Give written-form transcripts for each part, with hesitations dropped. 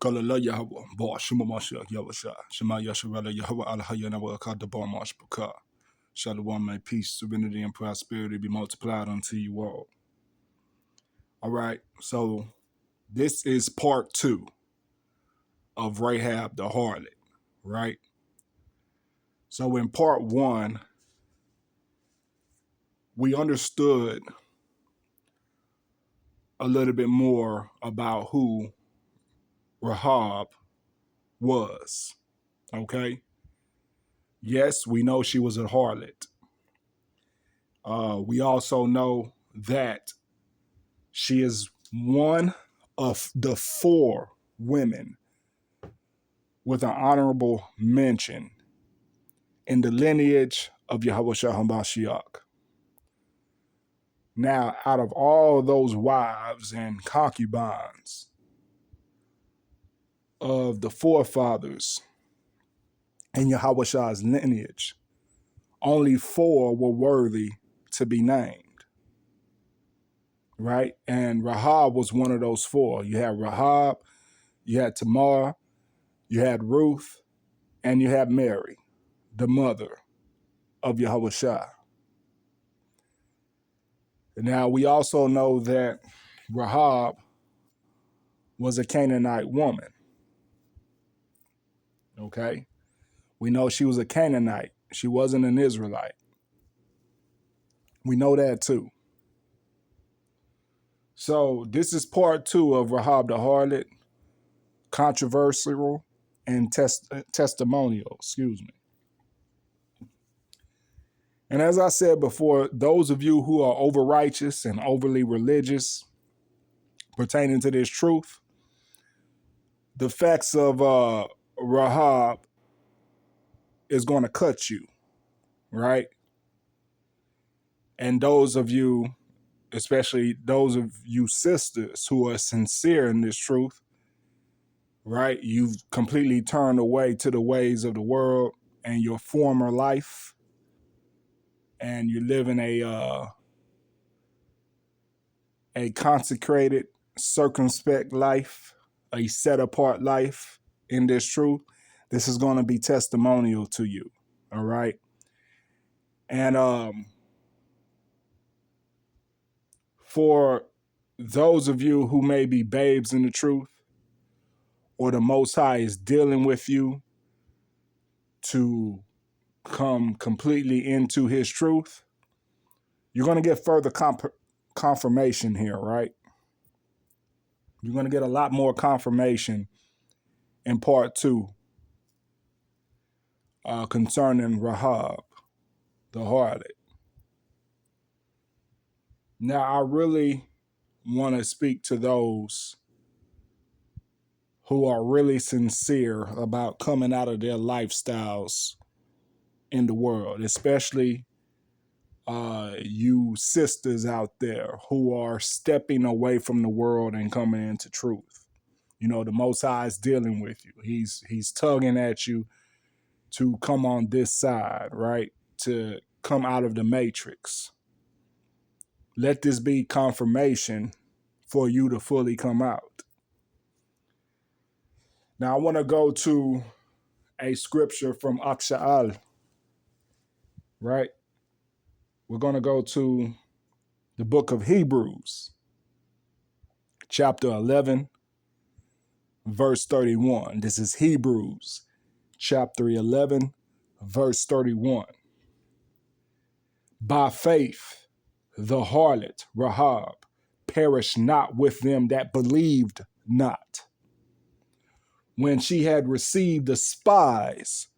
Kalala Yahweh, Ba Shema Mashiach Yahweh Shema Yasharala Yahweh Alahaya Nawaka the Ba Mashbaka. Shalom, my peace, serenity, and prosperity be multiplied unto you all. All right, so this is part 2 of Rahab the Harlot, right? So in part 1, we understood a little bit more about who Rahab was, okay? Yes, we know she was a harlot. We also know that she is one of the 4 women with an honorable mention in the lineage of Yahushua HaMashiach. Now, out of all those wives and concubines of the forefathers in Yahushua's lineage, only 4 were worthy to be named, right? And Rahab was one of those 4. You had Rahab, you had Tamar, you had Ruth, and you had Mary, the mother of Yahushua. Now, we also know that Rahab was a Canaanite woman, okay? We know she was a Canaanite. She wasn't an Israelite. We know that too. So this is part 2 of Rahab the Harlot, controversial and testimonial, excuse me. And as I said before, those of you who are over righteous and overly religious pertaining to this truth, the facts of Rahab is going to cut you, right? And those of you, especially those of you sisters who are sincere in this truth, right? You've completely turned away to the ways of the world and your former life, and you're living a consecrated, circumspect life, a set apart life in this truth. This is going to be testimonial to you, all right? And for those of you who may be babes in the truth, or the Most High is dealing with you to come completely into his truth, you're going to get further confirmation here, right? You're going to get a lot more confirmation in part 2 concerning Rahab the harlot. Now, I really want to speak to those who are really sincere about coming out of their lifestyles in the world, especially you sisters out there who are stepping away from the world and coming into truth. You know, the Most High is dealing with you. He's tugging at you to come on this side, right? To come out of the matrix. Let this be confirmation for you to fully come out. Now, I want to go to a scripture from Aksha'al, right? We're going to go to the book of Hebrews, chapter 11, verse 31. This is Hebrews, chapter 11, verse 31. By faith, the harlot, Rahab, perished not with them that believed not, when she had received the spies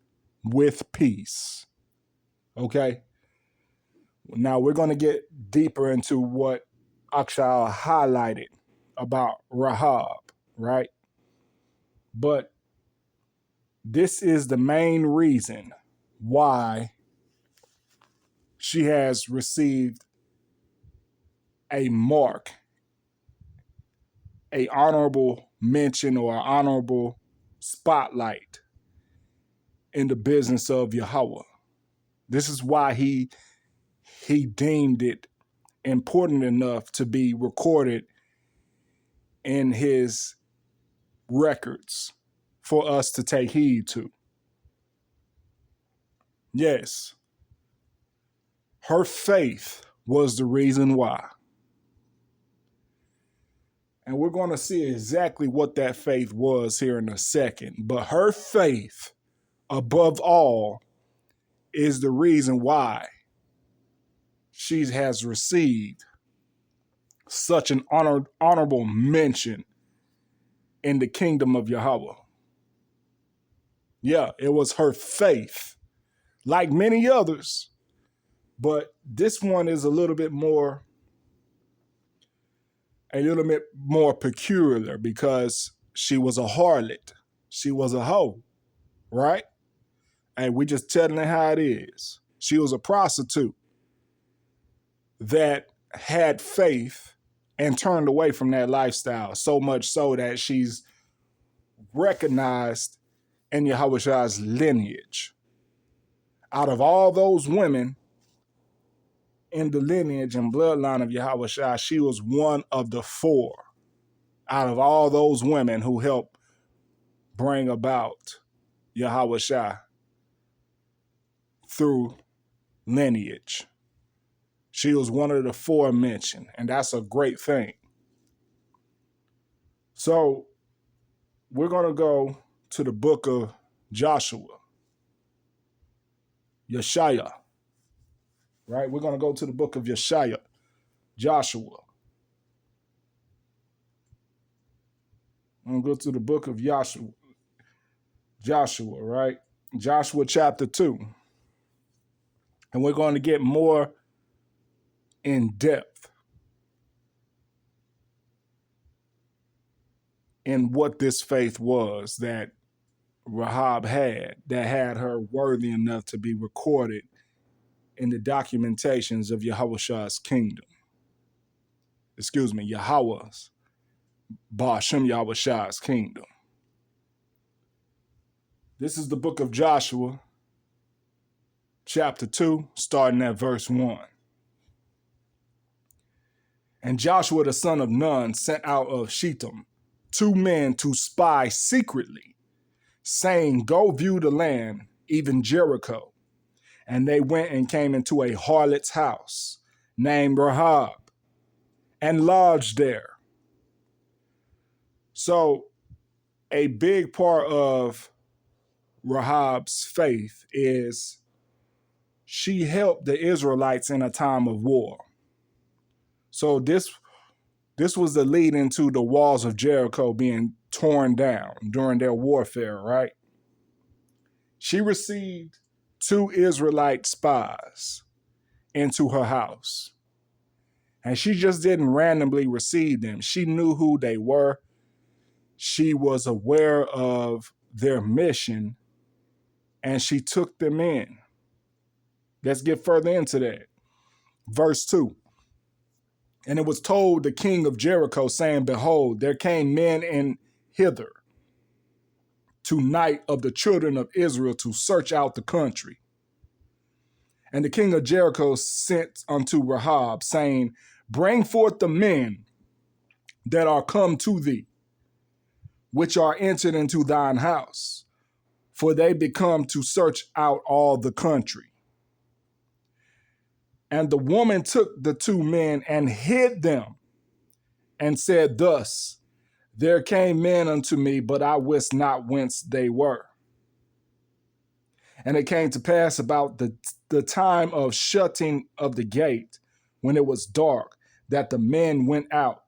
with peace. Okay? Now we're going to get deeper into what Akshal highlighted about Rahab, right? But this is the main reason why she has received a mark, a honorable mention or an honorable spotlight in the business of Yahweh. This is why he deemed it important enough to be recorded in his records for us to take heed to. Yes, her faith was the reason why. And we're going to see exactly what that faith was here in a second. But her faith, above all, is the reason why she has received such an honorable mention in the kingdom of Yahweh. Yeah, it was her faith, like many others, but this one is a little bit more peculiar because she was a harlot. She was a hoe, right? And we just telling it how it is. She was a prostitute that had faith and turned away from that lifestyle, so much so that she's recognized in Yahweh's lineage. Out of all those women in the lineage and bloodline of Yahweh, she was one of the 4 out of all those women who helped bring about Yahweh through lineage. She was one of the 4 mentioned, and that's a great thing. So we're going to go to the book of Joshua, Yeshaya, right? We're going to go to the book of Yeshaya, Joshua. I'm going to go to the book of Joshua, right? Joshua chapter 2. And we're going to get more in depth in what this faith was that Rahab had, that had her worthy enough to be recorded in the documentations of Yahweh's kingdom. Yahweh's, Ba'ashem Yahweh's kingdom. This is the book of Joshua, chapter 2, starting at verse 1. And Joshua the son of Nun sent out of Shittim 2 men to spy secretly, saying, go view the land, even Jericho. And they went and came into a harlot's house named Rahab and lodged there. So a big part of Rahab's faith is she helped the Israelites in a time of war. So this was the lead into the walls of Jericho being torn down during their warfare, right? She received 2 Israelite spies into her house. And she just didn't randomly receive them. She knew who they were. She was aware of their mission, and she took them in. Let's get further into that. Verse 2. And it was told the king of Jericho, saying, behold, there came men in hither tonight of the children of Israel to search out the country. And the king of Jericho sent unto Rahab, saying, bring forth the men that are come to thee, which are entered into thine house, for they be come to search out all the country. And the woman took the 2 men and hid them, and said thus, there came men unto me, but I wist not whence they were. And it came to pass about the time of shutting of the gate, when it was dark, that the men went out.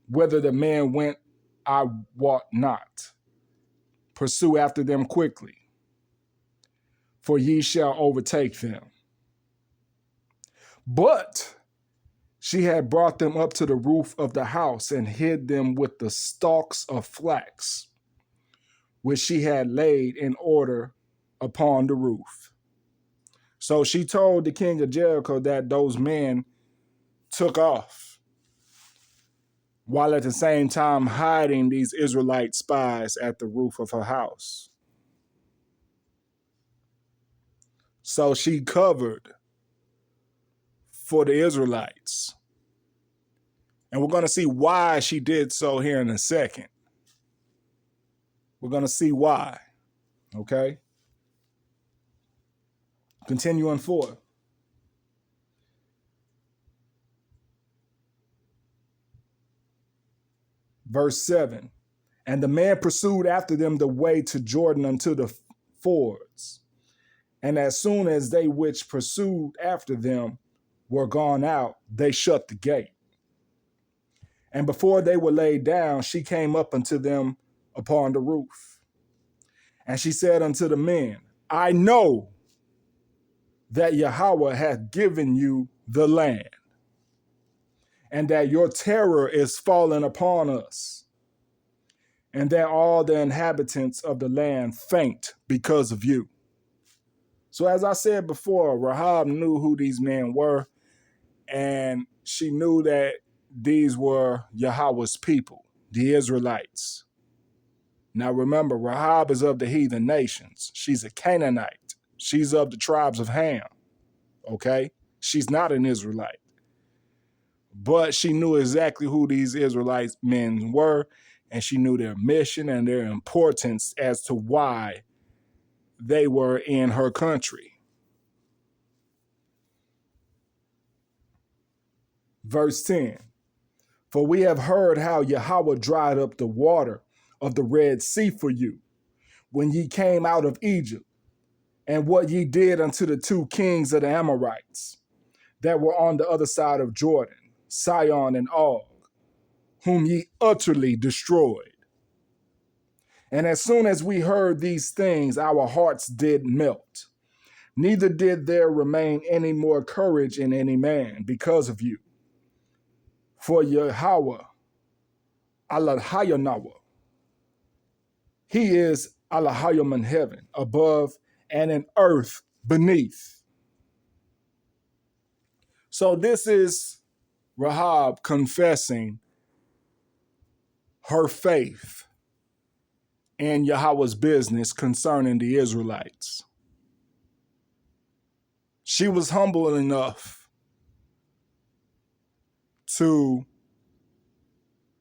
Whether the men went, I wot not. Pursue after them quickly, for ye shall overtake them. But she had brought them up to the roof of the house and hid them with the stalks of flax, which she had laid in order upon the roof. So she told the king of Jericho that those men took off, while at the same time hiding these Israelite spies at the roof of her house. So she covered for the Israelites. And we're going to see why she did so here in a second. We're going to see why. Okay? Continuing forth. Verse 7. And the man pursued after them the way to Jordan unto the fords. And as soon as they which pursued after them were gone out, they shut the gate. And before they were laid down, she came up unto them upon the roof. And she said unto the men, I know that Yahweh hath given you the land, and that your terror is fallen upon us, and that all the inhabitants of the land faint because of you. So as I said before, Rahab knew who these men were, and she knew that these were Yahweh's people, the Israelites. Now remember, Rahab is of the heathen nations. She's a Canaanite. She's of the tribes of Ham, okay? She's not an Israelite. But she knew exactly who these Israelite men were, and she knew their mission and their importance as to why they were in her country. Verse 10, for we have heard how Yahweh dried up the water of the Red Sea for you when ye came out of Egypt, and what ye did unto the two kings of the Amorites that were on the other side of Jordan, Sihon and Og, whom ye utterly destroyed. And as soon as we heard these things, our hearts did melt. Neither did there remain any more courage in any man because of you. For Yahweh, Allahayanawa, he is Allahayim in heaven above and in earth beneath. So this is Rahab confessing her faith in Yahweh's business concerning the Israelites. She was humble enough to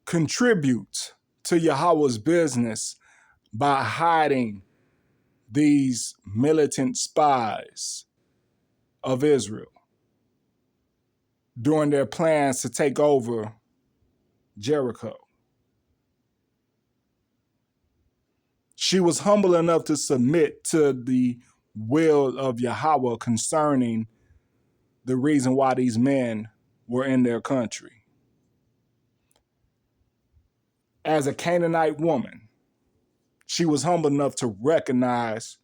contribute to Yahweh's business by hiding these militant spies of Israel during their plans to take over Jericho. She was humble enough to submit to the will of Yahweh concerning the reason why these men were in their country. As a Canaanite woman, she was humble enough to recognize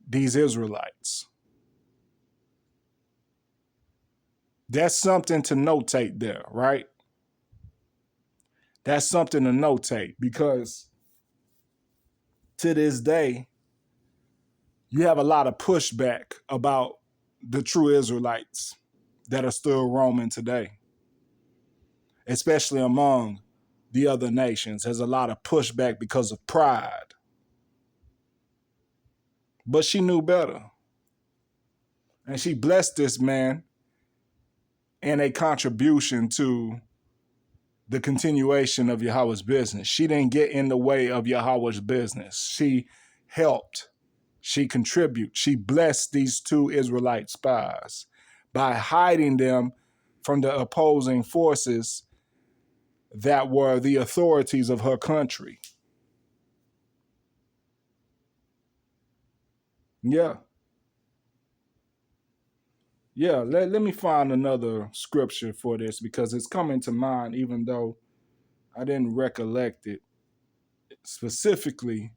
these Israelites. That's something to notate there, right? That's something to notate because to this day, you have a lot of pushback about the true Israelites that are still roaming today, especially among the other nations. There's a lot of pushback because of pride. But she knew better. And she blessed this man in a contribution to the continuation of Yahweh's business. She didn't get in the way of Yahweh's business. She helped. She contributed. She blessed these two Israelite spies by hiding them from the opposing forces that were the authorities of her country. Yeah. Yeah, let me find another scripture for this because it's coming to mind even though I didn't recollect it specifically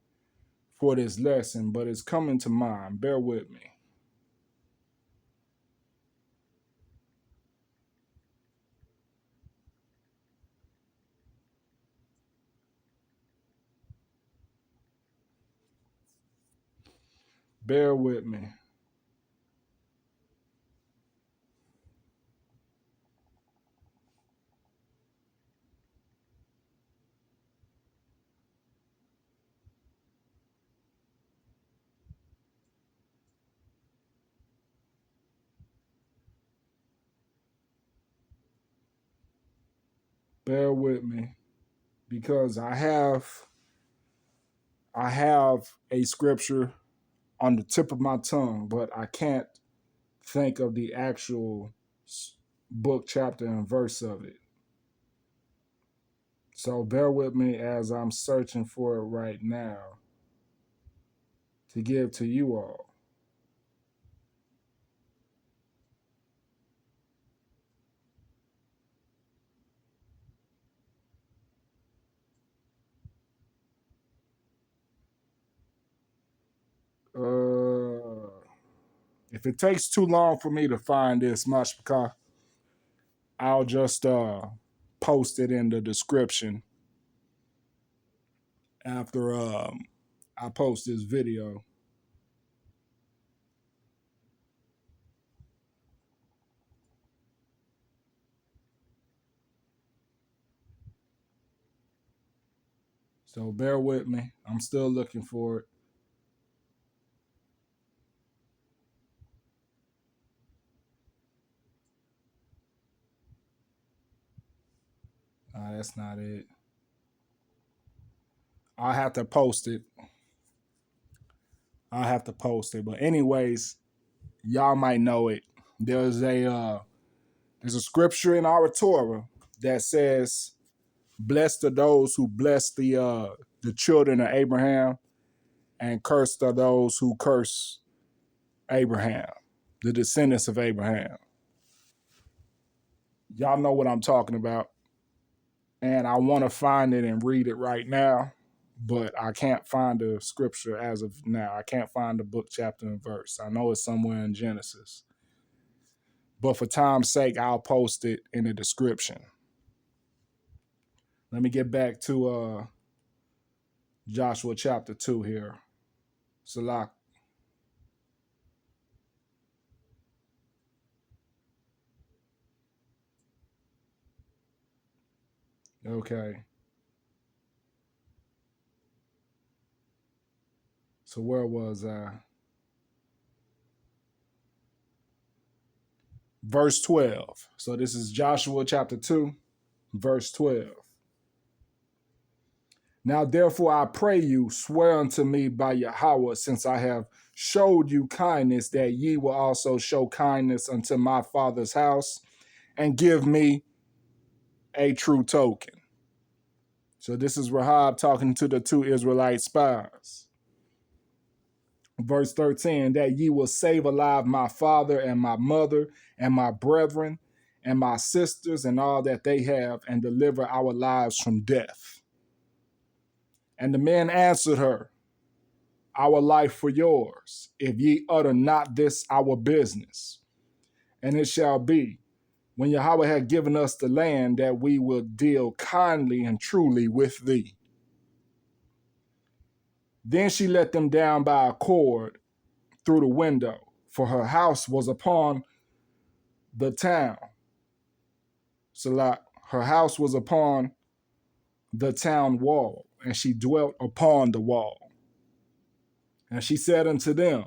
for this lesson, but it's coming to mind. Bear with me. Bear with me. Bear with me because I have I have a scripture on the tip of my tongue, but I can't think of the actual book, chapter, and verse of it. So bear with me as I'm searching for it right now to give to you all. If it takes too long for me to find this, Mashpaka, I'll just post it in the description after I post this video. So bear with me. I'm still looking for it. That's not it. I'll have to post it. But anyways, y'all might know it. There's a scripture in our Torah that says, "Blessed are those who bless the children of Abraham, and cursed are those who curse Abraham, the descendants of Abraham." Y'all know what I'm talking about. And I want to find it and read it right now, but I can't find the scripture as of now. I can't find the book, chapter, and verse. I know it's somewhere in Genesis. But for time's sake, I'll post it in the description. Let me get back to Joshua chapter 2 here. Salak. Okay. So where was I? Verse 12. So this is Joshua chapter 2, verse 12. Now therefore I pray you, swear unto me by Yahweh, since I have showed you kindness, that ye will also show kindness unto my father's house, and give me a true token. So this is Rahab talking to the two Israelite spies. Verse 13, that ye will save alive my father and my mother and my brethren and my sisters and all that they have, and deliver our lives from death. And the men answered her, our life for yours, if ye utter not this our business. And it shall be, when Yahweh had given us the land, that we will deal kindly and truly with thee. Then she let them down by a cord through the window, for her house was upon the town. Salat, her house was upon the town wall, and she dwelt upon the wall. And she said unto them,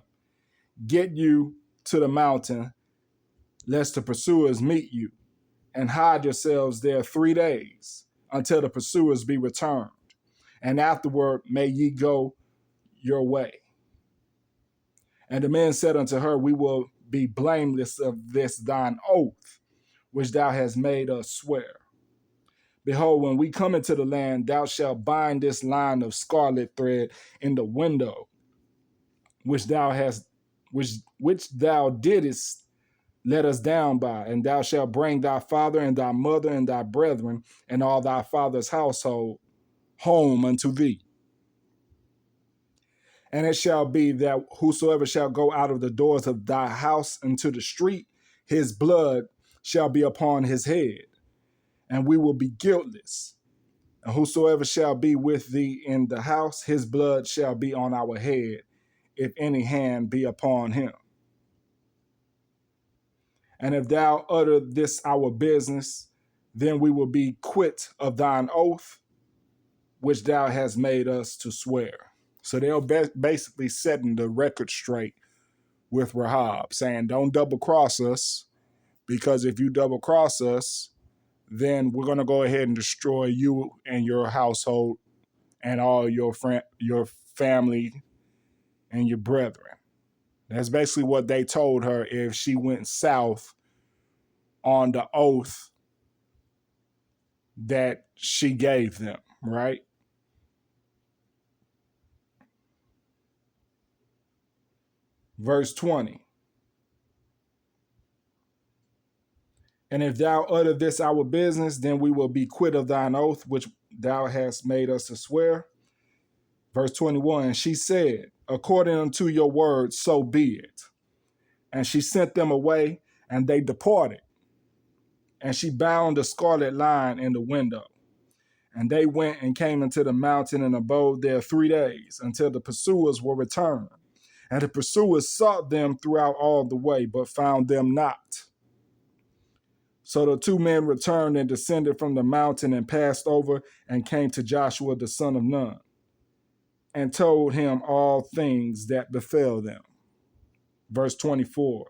get you to the mountain, lest the pursuers meet you, and hide yourselves there 3 days, until the pursuers be returned. And afterward may ye go your way. And the men said unto her, we will be blameless of this thine oath, which thou hast made us swear. Behold, when we come into the land, thou shalt bind this line of scarlet thread in the window, which thou didst let us down by, and thou shalt bring thy father and thy mother and thy brethren and all thy father's household home unto thee. And it shall be that whosoever shall go out of the doors of thy house into the street, his blood shall be upon his head, and we will be guiltless. And whosoever shall be with thee in the house, his blood shall be on our head, if any hand be upon him. And if thou utter this our business, then we will be quit of thine oath, which thou hast made us to swear. So they're basically setting the record straight with Rahab, saying, don't double cross us, because if you double cross us, then we're going to go ahead and destroy you and your household and all your family and your brethren. That's basically what they told her if she went south on the oath that she gave them, right? Verse 20. And if thou utter this our business, then we will be quit of thine oath, which thou hast made us to swear. Verse 21, she said, according unto your word, so be it. And she sent them away, and they departed. And she bound a scarlet line in the window. And they went and came into the mountain and abode there 3 days, until the pursuers were returned. And the pursuers sought them throughout all the way, but found them not. So the 2 men returned and descended from the mountain and passed over and came to Joshua the son of Nun and told him all things that befell them. Verse 24,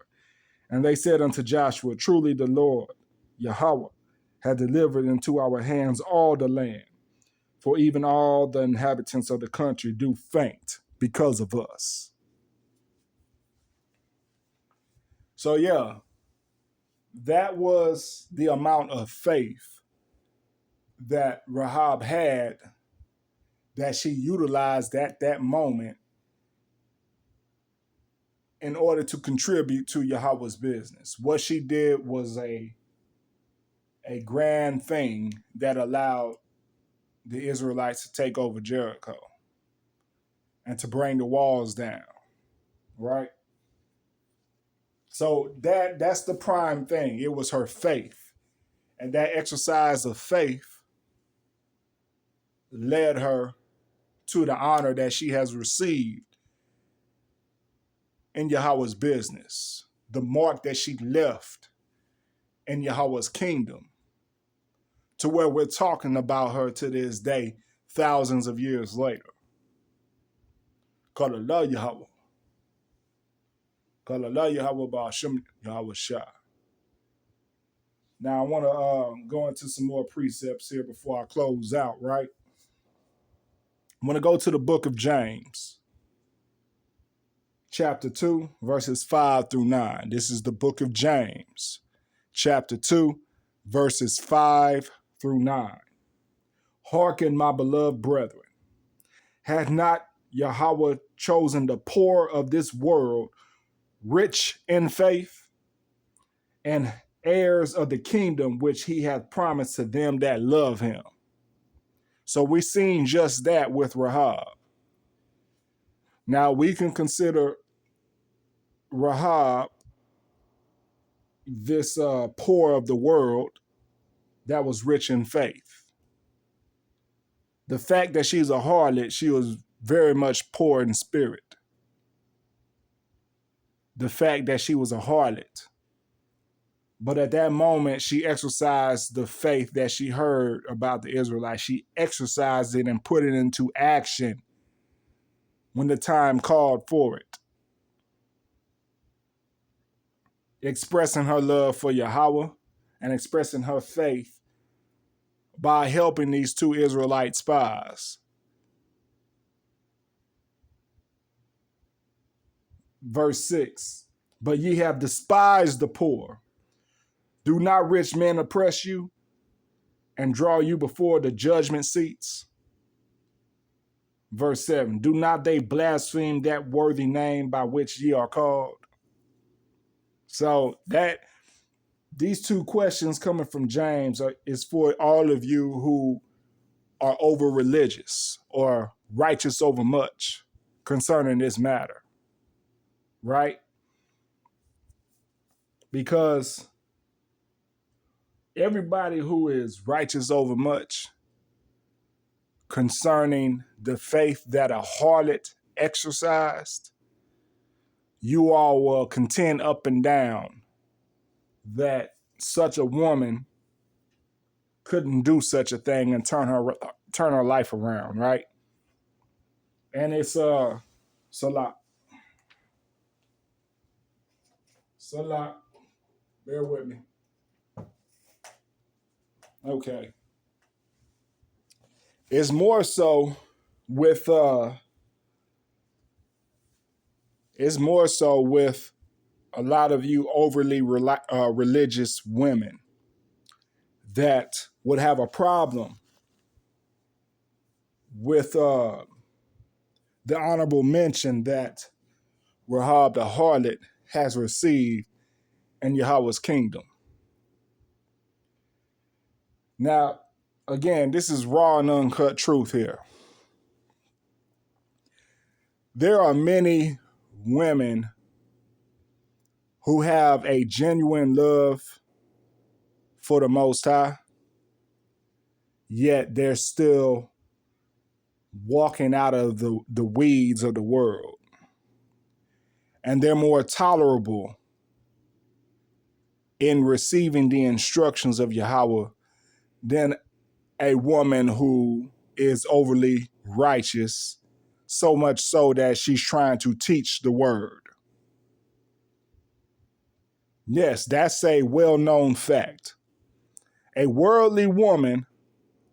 and they said unto Joshua, truly the Lord, Yahweh, had delivered into our hands all the land, for even all the inhabitants of the country do faint because of us. So yeah, that was the amount of faith that Rahab had, that she utilized at that moment in order to contribute to Yahweh's business. What she did was a grand thing that allowed the Israelites to take over Jericho and to bring the walls down, right? So that's the prime thing. It was her faith. And that exercise of faith led her to the honor that she has received in Yahweh's business, the mark that she left in Yahweh's kingdom, to where we're talking about her to this day, thousands of years later. Call Allah Yahweh. Call Allah Yahweh Ba'ashem Yahweh Shah. Now I want to go into some more precepts here before I close out, right? I'm going to go to the book of James, chapter 2, verses 5 through 9. This is the book of James, chapter 2, verses 5 through 9. Hearken, my beloved brethren. Had not Yahweh chosen the poor of this world, rich in faith, and heirs of the kingdom which he hath promised to them that love him? So we've seen just that with Rahab. Now we can consider Rahab this poor of the world that was rich in faith. The fact that she's a harlot, she was very much poor in spirit. The fact that she was a harlot. But at that moment, she exercised the faith that she heard about the Israelites. She exercised it and put it into action when the time called for it. Expressing her love for Yahweh and expressing her faith by helping these 2 Israelite spies. Verse 6, but ye have despised the poor. Do not rich men oppress you and draw you before the judgment seats? Verse 7, do not they blaspheme that worthy name by which ye are called? So that these 2 questions coming from James is for all of you who are over religious or righteous over much concerning this matter, right? Because everybody who is righteous over much concerning the faith that a harlot exercised, you all will contend up and down that such a woman couldn't do such a thing and turn her life around, right? And it's Salah. Bear with me. Okay. It's more so with it's more so with a lot of you overly religious women that would have a problem with the honorable mention that Rahab the Harlot has received in Yahweh's kingdom. Now, again, this is raw and uncut truth here. There are many women who have a genuine love for the Most High, yet they're still walking out of the weeds of the world. And they're more tolerable in receiving the instructions of Yahweh than a woman who is overly righteous, so much so that she's trying to teach the word. Yes, that's a well-known fact. A worldly woman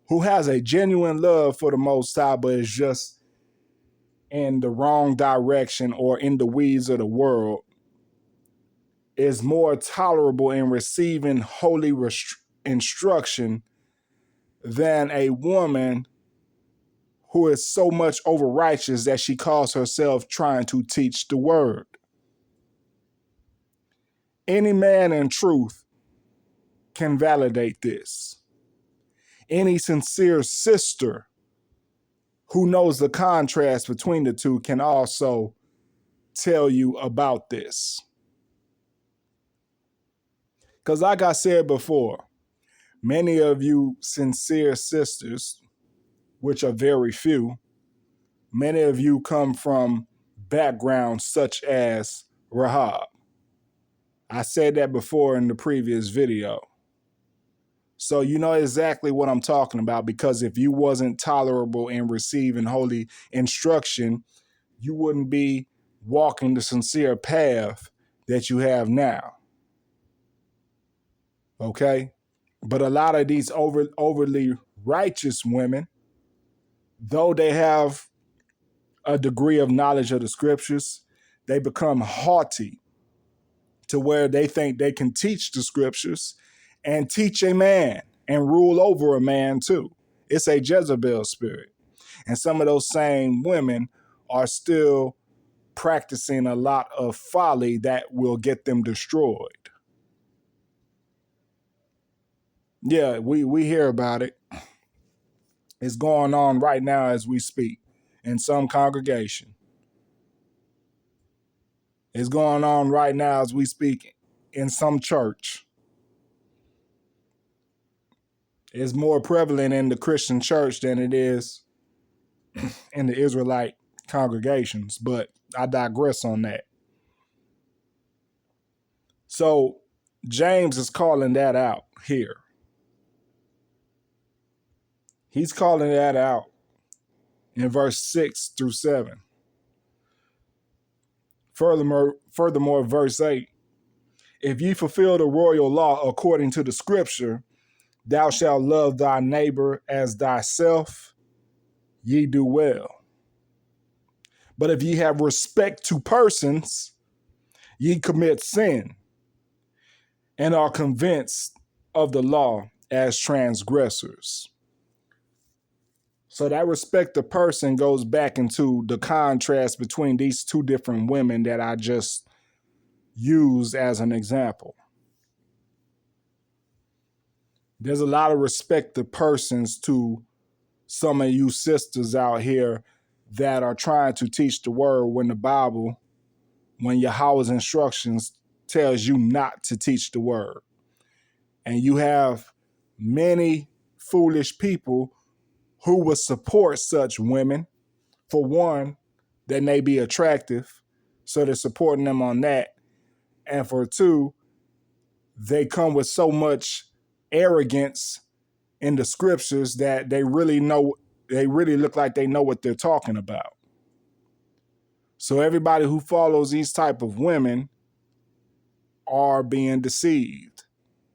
who has a genuine love for the Most High, but is just in the wrong direction or in the weeds of the world, is more tolerable in receiving holy instruction than a woman who is so much over righteous that she calls herself trying to teach the word. Any man in truth can validate this. Any sincere sister who knows the contrast between the two can also tell you about this. Because like I said before, many of you sincere sisters, which are very few, many of you come from backgrounds such as Rahab. I said that before in the previous video. So you know exactly what I'm talking about, because if you wasn't tolerable in receiving holy instruction, you wouldn't be walking the sincere path that you have now. Okay? But a lot of these overly righteous women, though they have a degree of knowledge of the scriptures, they become haughty to where they think they can teach the scriptures and teach a man and rule over a man too. It's a Jezebel spirit. And some of those same women are still practicing a lot of folly that will get them destroyed. Yeah, we hear about it. It's going on right now as we speak in some congregation. It's going on right now as we speak in some church. It's more prevalent in the Christian church than it is in the Israelite congregations, but I digress on that. So James is calling that out here. He's calling that out in verse 6 through 7. Furthermore, verse 8, if ye fulfill the royal law according to the scripture, thou shalt love thy neighbor as thyself, ye do well. But if ye have respect to persons, ye commit sin and are convinced of the law as transgressors. So that respect to person goes back into the contrast between these two different women that I just used as an example. There's a lot of respect to persons to some of you sisters out here that are trying to teach the word when the Bible, when Yahweh's instructions tells you not to teach the word. And you have many foolish people who will support such women. For one, they may be attractive, so they're supporting them on that. And for two, they come with so much arrogance in the scriptures that they really look like they know what they're talking about. So everybody who follows these type of women are being deceived.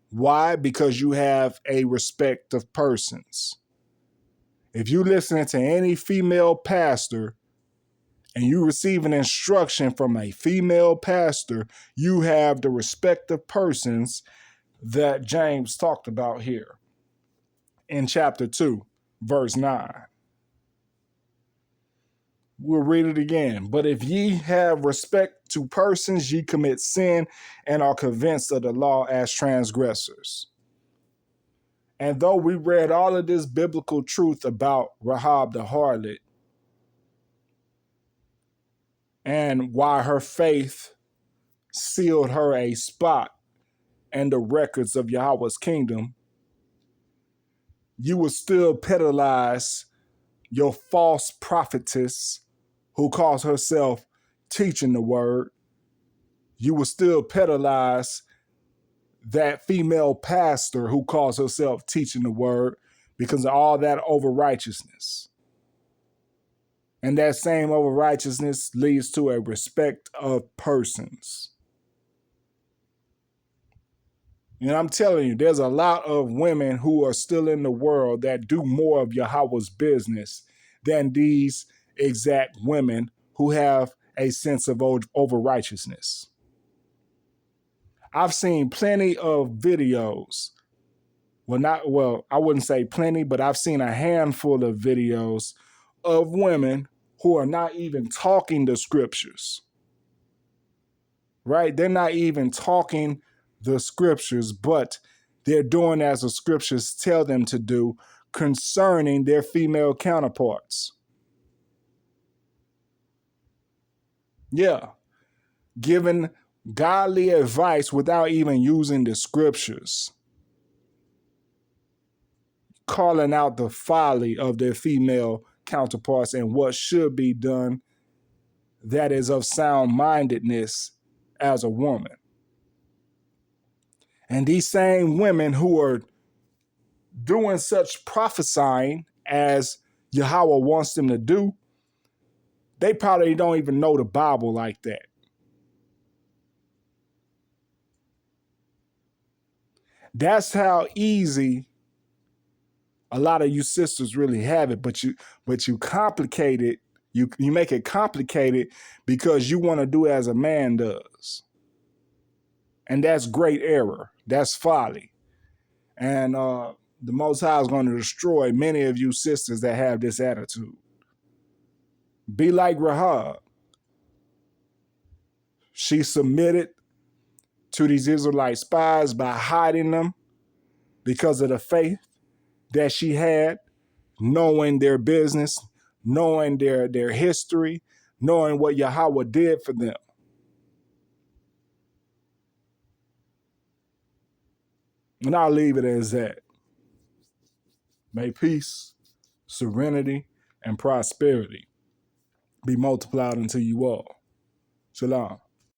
Why? Because you have a respect of persons. If you listening to any female pastor and you receiving instruction from a female pastor, you have the respective persons that James talked about here in chapter 2, verse 9. We'll read it again. But if ye have respect to persons, ye commit sin and are convinced of the law as transgressors. And though we read all of this biblical truth about Rahab the harlot and why her faith sealed her a spot in the records of Yahweh's kingdom, you will still pedalize your false prophetess who calls herself teaching the word. You will still pedalize that female pastor who calls herself teaching the word because of all that over righteousness. And that same over righteousness leads to a respect of persons. And I'm telling you, there's a lot of women who are still in the world that do more of Yahweh's business than these exact women who have a sense of over righteousness. I've seen plenty of videos. I wouldn't say plenty, but I've seen a handful of videos of women who are not even talking the scriptures. Right? They're not even talking the scriptures, but they're doing as the scriptures tell them to do concerning their female counterparts. Yeah. Giving godly advice without even using the scriptures. Calling out the folly of their female counterparts and what should be done that is of sound-mindedness as a woman. And these same women who are doing such prophesying as Yahweh wants them to do, they probably don't even know the Bible like that. That's how easy a lot of you sisters really have it, but you complicate it. You make it complicated because you want to do as a man does. And that's great error. That's folly. And the Most High is going to destroy many of you sisters that have this attitude. Be like Rahab. She submitted to these Israelite spies by hiding them because of the faith that she had, knowing their business, knowing their history, knowing what Yahweh did for them. And I'll leave it as that. May peace, serenity, and prosperity be multiplied unto you all. Shalom.